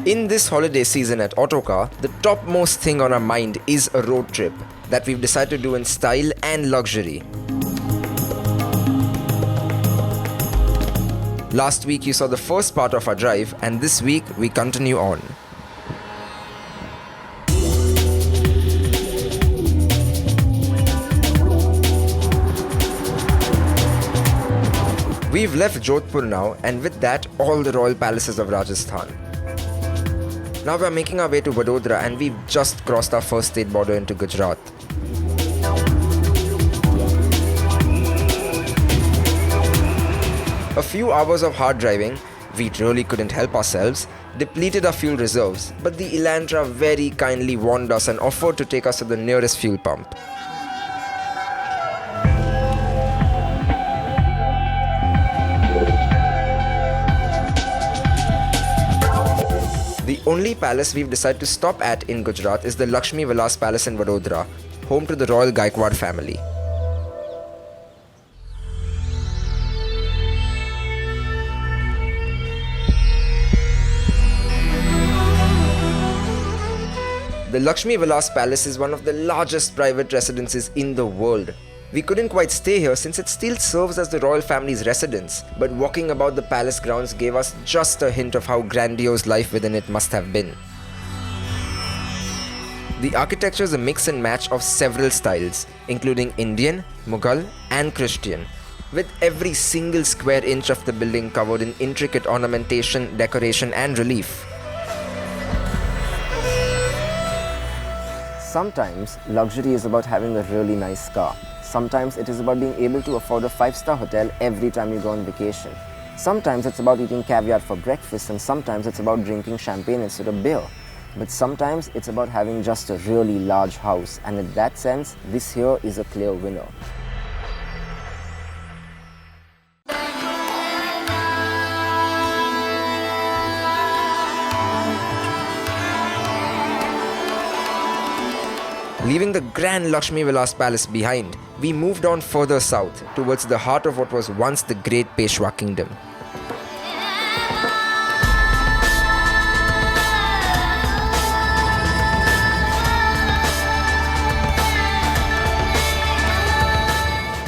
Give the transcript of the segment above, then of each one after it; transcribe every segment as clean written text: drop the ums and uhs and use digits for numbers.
In this holiday season at Autocar, the topmost thing on our mind is a road trip that we've decided to do in style and luxury. Last week you saw the first part of our drive, and this week we continue on. We've left Jodhpur now, and with that, all the royal palaces of Rajasthan. Now we're making our way to Vadodara, and we've just crossed our first state border into Gujarat. A few hours of hard driving, we really couldn't help ourselves, depleted our fuel reserves, but the Elantra very kindly warned us and offered to take us to the nearest fuel pump. The only palace we've decided to stop at in Gujarat is the Laxmi Vilas Palace in Vadodara, home to the royal Gaikwad family. The Laxmi Vilas Palace is one of the largest private residences in the world. We couldn't quite stay here since it still serves as the royal family's residence, but walking about the palace grounds gave us just a hint of how grandiose life within it must have been. The architecture is a mix and match of several styles, including Indian, Mughal and Christian, with every single square inch of the building covered in intricate ornamentation, decoration and relief. Sometimes luxury is about having a really nice car. Sometimes it is about being able to afford a 5-star hotel every time you go on vacation. Sometimes it's about eating caviar for breakfast, and sometimes it's about drinking champagne instead of beer. But sometimes it's about having just a really large house, and in that sense, this here is a clear winner. Leaving the grand Laxmi Vilas Palace behind, we moved on further south towards the heart of what was once the great Peshwa kingdom.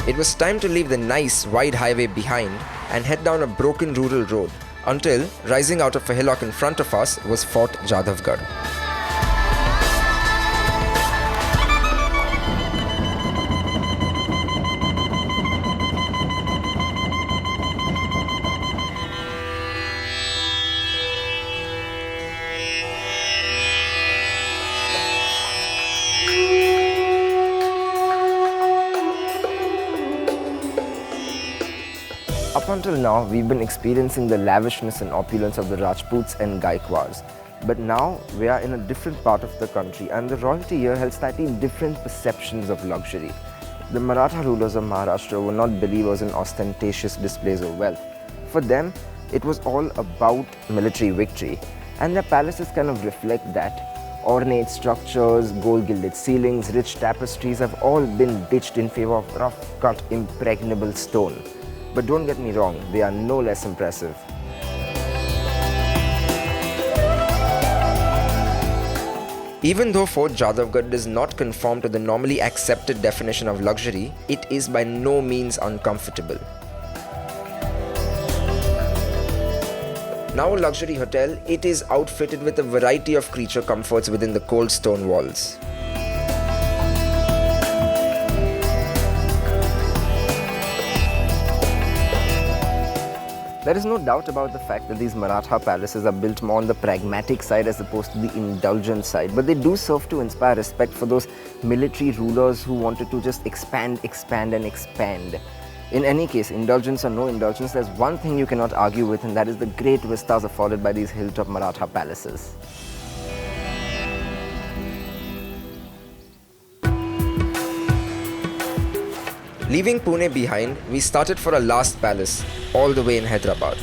It was time to leave the nice wide highway behind and head down a broken rural road until, rising out of a hillock in front of us, was Fort Jadhavgadh. Up until now, we've been experiencing the lavishness and opulence of the Rajputs and Gaikwads. But now, we are in a different part of the country, and the royalty here held slightly different perceptions of luxury. The Maratha rulers of Maharashtra were not believers in ostentatious displays of wealth. For them, it was all about military victory, and their palaces kind of reflect that. Ornate structures, gold-gilded ceilings, rich tapestries have all been ditched in favor of rough-cut, impregnable stone. But don't get me wrong, they are no less impressive. Even though Fort Jadhavgadh does not conform to the normally accepted definition of luxury, it is by no means uncomfortable. Now a luxury hotel, it is outfitted with a variety of creature comforts within the cold stone walls. There is no doubt about the fact that these Maratha palaces are built more on the pragmatic side as opposed to the indulgent side, but they do serve to inspire respect for those military rulers who wanted to just expand and expand. In any case, indulgence or no indulgence, there's one thing you cannot argue with, and that is the great vistas afforded by these hilltop Maratha palaces. Leaving Pune behind, we started for our last palace, all the way in Hyderabad.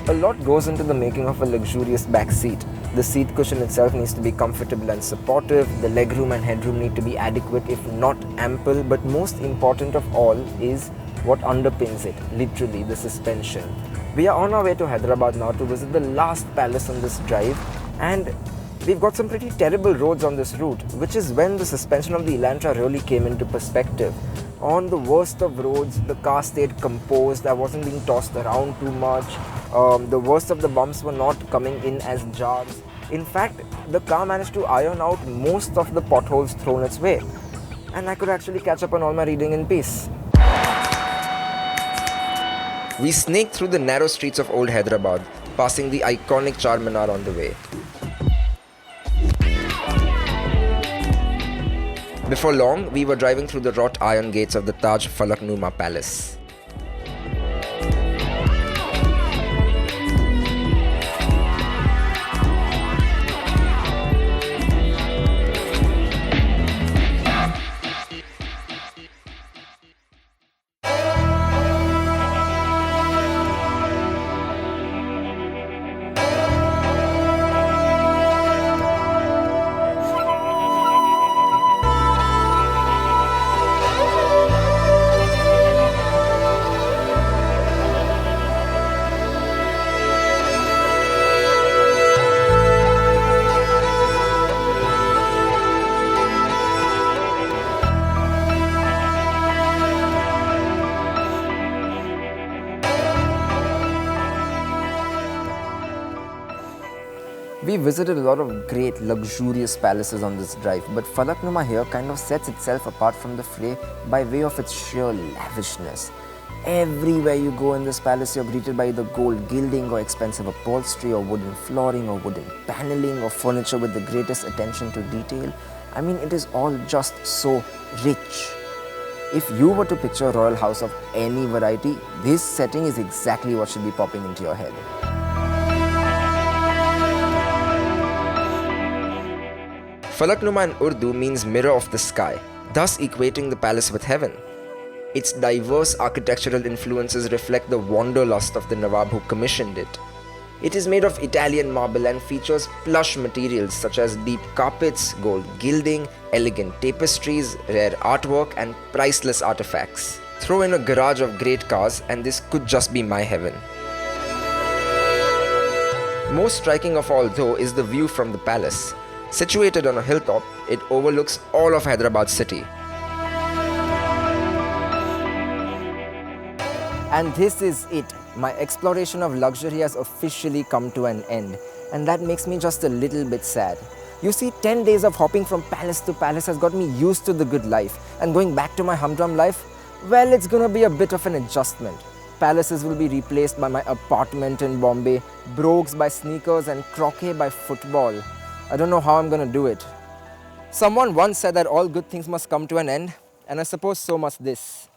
A lot goes into the making of a luxurious back seat. The seat cushion itself needs to be comfortable and supportive, the legroom and headroom need to be adequate if not ample, but most important of all is what underpins it, literally the suspension. We are on our way to Hyderabad now to visit the last palace on this drive, and we've got some pretty terrible roads on this route, which is when the suspension of the Elantra really came into perspective. On the worst of roads, the car stayed composed, I wasn't being tossed around too much. The worst of the bumps were not coming in as jars. In fact, the car managed to iron out most of the potholes thrown its way, and I could actually catch up on all my reading in peace. We snaked through the narrow streets of old Hyderabad, passing the iconic Charminar on the way. Before long, we were driving through the wrought iron gates of the Taj Falaknuma Palace. We visited a lot of great luxurious palaces on this drive, but Falaknuma here kind of sets itself apart from the fray by way of its sheer lavishness. Everywhere you go in this palace, you're greeted by either gold gilding or expensive upholstery or wooden flooring or wooden paneling or furniture with the greatest attention to detail. I mean, it is all just so rich. If you were to picture a royal house of any variety, this setting is exactly what should be popping into your head. Falaknuma in Urdu means mirror of the sky, thus equating the palace with heaven. Its diverse architectural influences reflect the wanderlust of the Nawab who commissioned it. It is made of Italian marble and features plush materials such as deep carpets, gold gilding, elegant tapestries, rare artwork, and priceless artifacts. Throw in a garage of great cars and this could just be my heaven. Most striking of all though is the view from the palace. Situated on a hilltop, it overlooks all of Hyderabad city. And this is it. My exploration of luxury has officially come to an end. And that makes me just a little bit sad. You see, 10 days of hopping from palace to palace has got me used to the good life. And going back to my humdrum life, well, it's gonna be a bit of an adjustment. Palaces will be replaced by my apartment in Bombay, brogues by sneakers, and croquet by football. I don't know how I'm gonna do it. Someone once said that all good things must come to an end, and I suppose so must this.